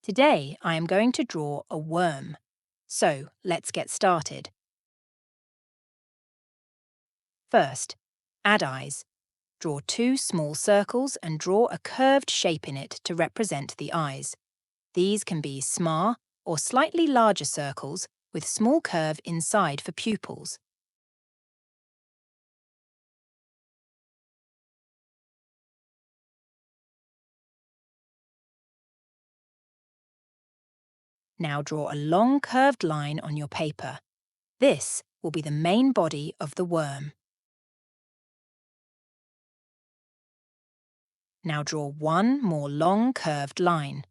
Today I am going to draw a worm. So let's get started. First, add eyes. Draw two small circles and draw a curved shape in it to represent the eyes. These can be small or slightly larger circles with small curve inside for pupils. Now draw a long curved line on your paper. This will be the main body of the worm. Now draw one more long curved line.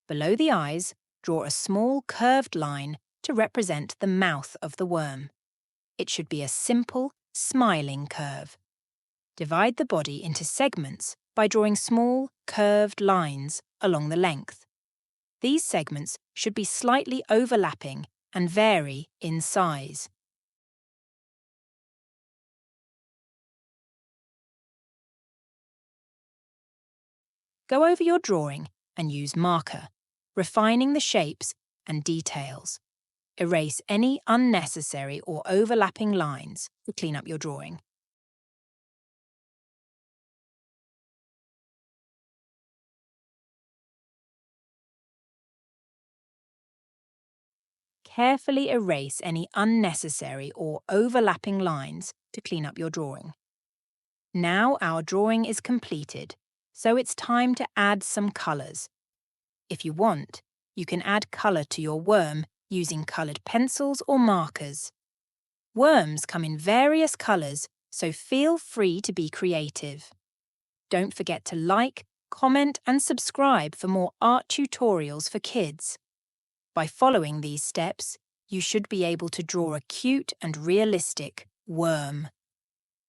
Below the eyes, draw a small curved line to represent the mouth of the worm. It should be a simple, smiling curve. Divide the body into segments by drawing small, curved lines along the length. These segments should be slightly overlapping and vary in size. Go over your drawing and use marker, refining the shapes and details. Erase any unnecessary or overlapping lines to clean up your drawing. Carefully erase any unnecessary or overlapping lines to clean up your drawing. Now our drawing is completed, so it's time to add some colours. If you want, you can add colour to your worm using coloured pencils or markers. Worms come in various colours, so feel free to be creative. Don't forget to like, comment and subscribe for more art tutorials for kids. By following these steps, you should be able to draw a cute and realistic worm.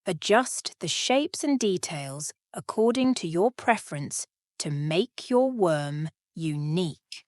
Adjust the shapes and details according to your preference to make your worm unique.